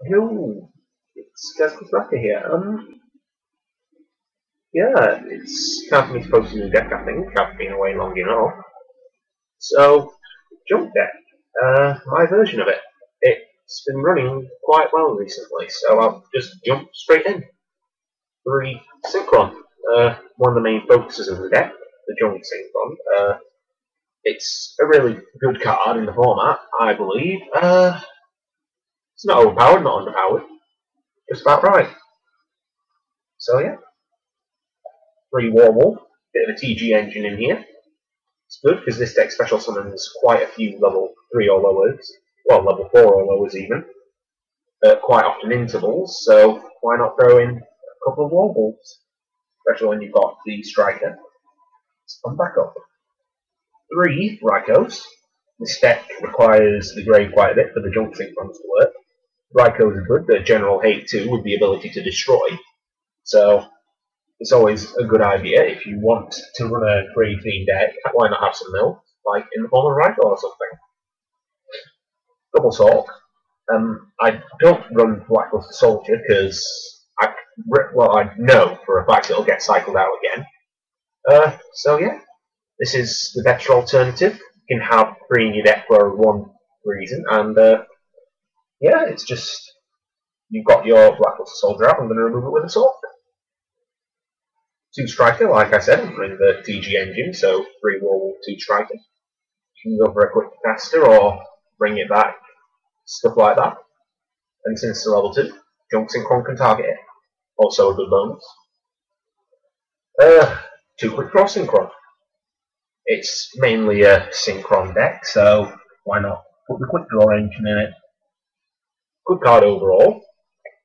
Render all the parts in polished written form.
Yo, it's GazkullThraka here. Yeah, it's time for me to post a new deck, I think. I've been away long enough. So, Junk deck, my version of it. It's been running quite well recently, so I've just jumped straight in. 3 Synchron, one of the main focuses of the deck, the Junk Synchron. It's a really good card in the format, I believe. It's not overpowered, not underpowered, just about right. So yeah. 3 Warwolf, bit of a TG engine in here. It's good because this deck special summons quite a few level 3 or lowers, well, level 4 or lowers even, quite often intervals, so why not throw in a couple of Warwolves, especially when you've got the Striker. Let's come back up. 3 Rykos. This deck requires the grave quite a bit for the Junk Synchrons to work. Rykos are good, they're general hate too, with the ability to destroy, so it's always a good idea if you want to run a grave themed deck. Why not have some mill, like in the form of Rifle or something? Double Salt. I don't run Blackluster Soldier because I know for a fact it'll get cycled out again. So yeah, this is the better alternative. You can have 3 in your deck for one reason, and yeah, it's just you've got your Blackluster Soldier out. I'm going to remove it with a sword. 2 Striker, like I said, I'm running the TG engine, so 3 Warwolf, 2 Striker. You can go for a quick caster or bring it back, stuff like that. And since it's a level 2, Junk Synchron can target it. Also a good bonus. 2 Quick Draw Synchron. It's mainly a Synchron deck, so why not put the Quick Draw engine in it? Good card overall.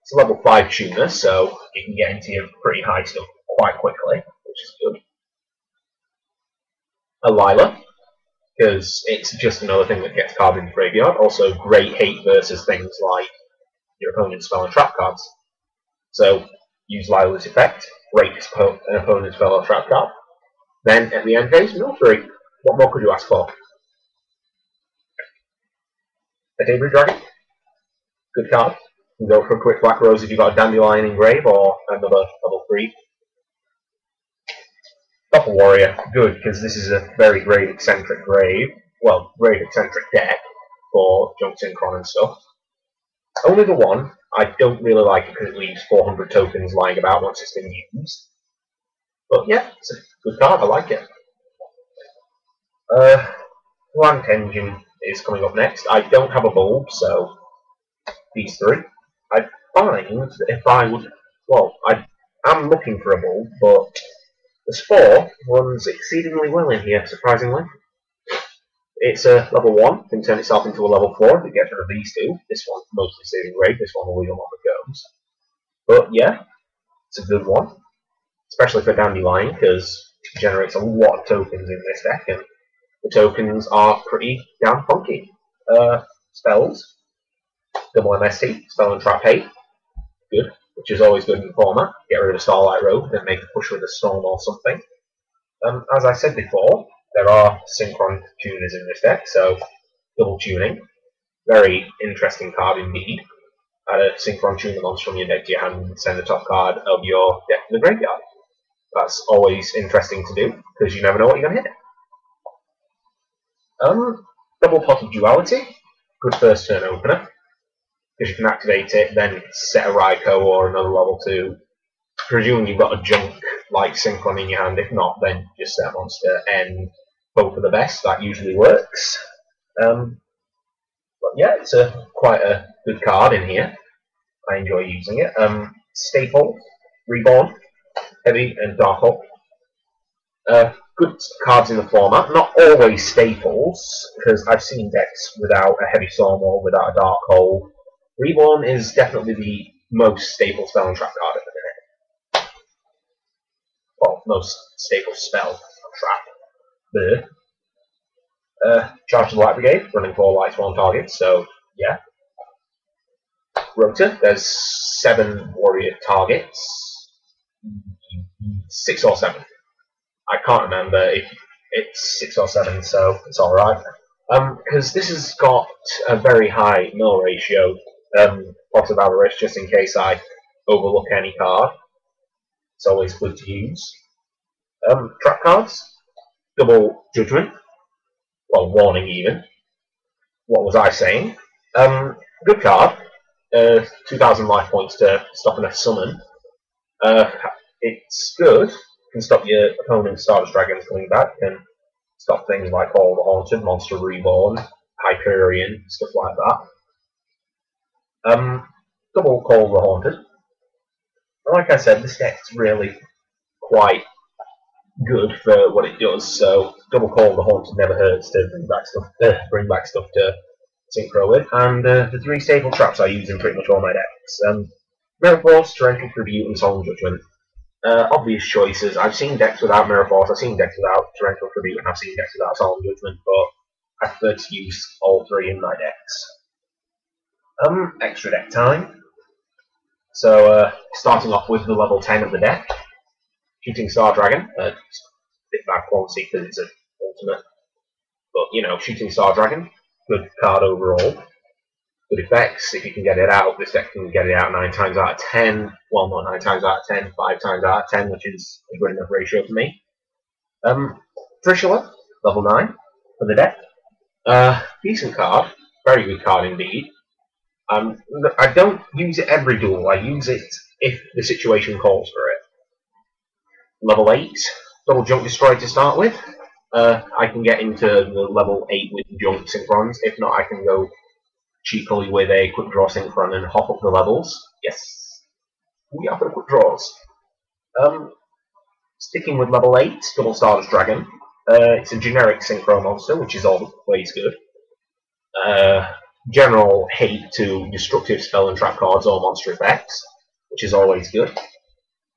It's a level 5 tuner, so you can get into your pretty high stuff quite quickly, which is good. A Lila, because it's just another thing that gets carved in the graveyard. Also, great hate versus things like your opponent's spell and trap cards. So, use Lila's effect, break an opponent's spell or trap card. Then, at the end phase, mill 3. What more could you ask for? A Debris Dragon, good card. You can go for a quick Black Rose if you've got a Dandelion in grave or another level 3. Doppel Warrior, good, because this is a very grave eccentric deck for Junk Synchron and stuff. Only the one, I don't really like it because it leaves 400 tokens lying about once it's been used. But yeah, it's a good card, I like it. Blank Engine is coming up next. I don't have a bulb, so these 3. I find that if I would, I'm looking for a bulb, but the Spore runs exceedingly well in here, surprisingly. It's a level 1, can turn itself into a level 4 if it gets rid of these 2. This one mostly stays in grave, this one will leave them on the goes. But yeah, it's a good one, especially for Dandelion, because it generates a lot of tokens in this deck, and the tokens are pretty damn funky. Spells, double MST, Spell and Trap Hate, good, which is always good in the format. Get rid of Starlight Road and make a push with a Storm or something. As I said before, there are Synchron tuners in this deck, so double tuning. Very interesting card indeed. Add a Synchron tuner monster from your deck to your hand and send the top card of your deck to the graveyard. That's always interesting to do, because you never know what you're going to hit. Double Pot of Duality, good first turn opener, because you can activate it, then set a Raikou or another level 2. Presuming you've got a Junk like Synchron in your hand. If not, then just set a monster and hope for the best. That usually works. But yeah, it's quite a good card in here. I enjoy using it. Staple, Reborn, Heavy, and Dark Hole. Good cards in the format. Not always staples, because I've seen decks without a Heavy Storm or without a Dark Hole. Reborn is definitely the most staple spell and trap card at the minute. Well, most staple spell and trap. Charge the Light Brigade, running 4 lights, 1 target, so yeah. Rota, there's 7 warrior targets. 6 or 7. I can't remember if it's 6 or 7, so it's alright. Because this has got a very high mill ratio, Pot of Avarice, just in case I overlook any card. It's always good to use. Trap cards, Double Judgment, well, Warning even. What was I saying? Good card. 2,000 life points to stop enough summon. It's good. Can stop your opponent's Stardust Dragons coming back, and stop things like All the Haunted, Monster Reborn, Hyperion, stuff like that. Double Call the Haunted. Like I said, this deck's really quite good for what it does, so Double Call the Haunted never hurts to bring back stuff to synchro with. And the 3 stable traps I use in pretty much all my decks. Mirror Force, Torrential Tribute, and Solemn Judgment. Obvious choices. I've seen decks without Mirror Force, I've seen decks without Torrential Tribute, and I've seen decks without Solemn Judgment, but I prefer to use all 3 in my decks. Extra deck time. So, starting off with the level 10 of the deck, Shooting Star Dragon. It's a bit bad quality because it's an ultimate, but you know, Shooting Star Dragon, good card overall. Good effects. If you can get it out, this deck can get it out 9 times out of 10. Well, not 9 times out of 10, 5 times out of 10, which is a good enough ratio for me. Trishula, level 9 for the deck. Decent card, very good card indeed. I don't use it every duel, I use it if the situation calls for it. Level 8, Double Junk Destroy to start with. I can get into the level 8 with Junk Synchrons. If not, I can go cheekily with a Quick Draw Synchron and hop up the levels. Yes, we are for the quick draws. Sticking with level 8, Double Stardust Dragon. It's a generic Synchro monster, which is always good. General hate to destructive spell and trap cards or monster effects, which is always good.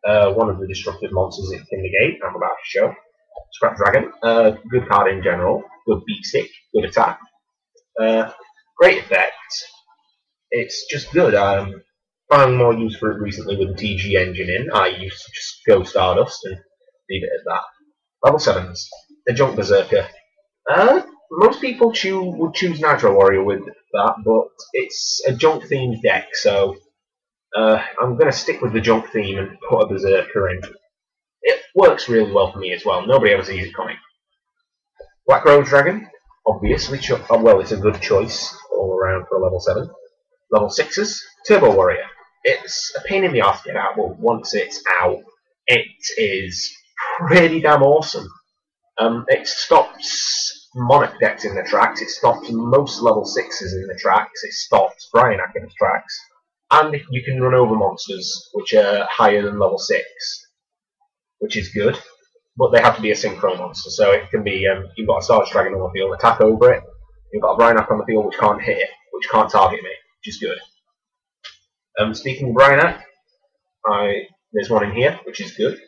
One of the destructive monsters it can negate, I'm about to show. Scrap Dragon, good card in general, good beat stick, good attack. Great effect. It's just good. Found more use for it recently with the TG engine in. I used to just go Stardust and leave it at that. Level 7s, the Junk Berserker. Most people would choose Nitro Warrior with that, but it's a Junk themed deck, so I'm going to stick with the Junk theme and put a Berserker in. It works really well for me as well. Nobody ever sees it coming. Black Rose Dragon, obviously, well, it's a good choice all around for a level 7. Level 6s, Turbo Warrior. It's a pain in the ass to get out, but once it's out, it is pretty damn awesome. It stops Monarch decks in the tracks, it stops most level 6s in the tracks, it stops Bryonak in the tracks, and you can run over monsters which are higher than level 6, which is good, but they have to be a Synchro monster, so it can be, you've got a Stardust Dragon on the field, attack over it, you've got a Bryonak on the field which can't hit it, which can't target me, which is good. Speaking of Bryonak, there's one in here, which is good.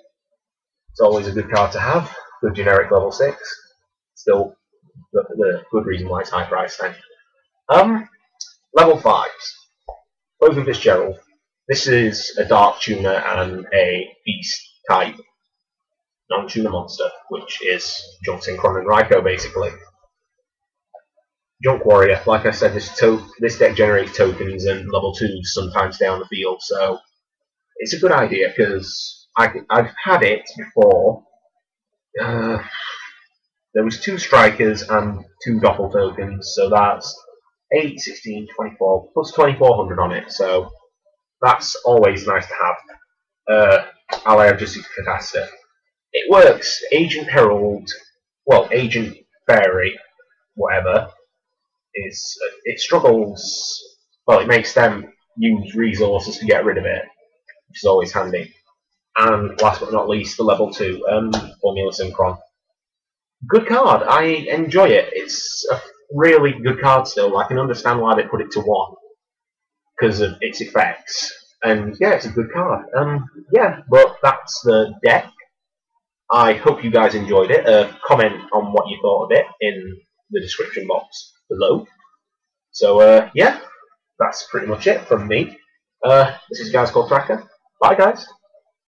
It's always a good card to have. Good generic level 6. Still, the good reason why it's high price then. Level 5s. Clothing Fitzgerald. This is a Dark Tuner and a Beast type non-tuner monster, which is Junk Synchron and Raikou basically. Junk Warrior, like I said, this deck generates tokens and level 2s sometimes down the field, so it's a good idea because I've had it before. There was 2 strikers and 2 doppel tokens, so that's 8, 16, 24, plus 2400 on it, so that's always nice to have. Ally Justice Catasta. It works. Agent Herald, well, Agent Fairy, whatever, it struggles. Well, it makes them use resources to get rid of it, which is always handy. And last but not least, the level 2, Formula Synchron. Good card. I enjoy it. It's a really good card still. I can understand why they put it to 1 because of its effects. And yeah, it's a good card. Yeah, but that's the deck. I hope you guys enjoyed it. Comment on what you thought of it in the description box below. So yeah, that's pretty much it from me. This is GazkullThraka. Bye guys.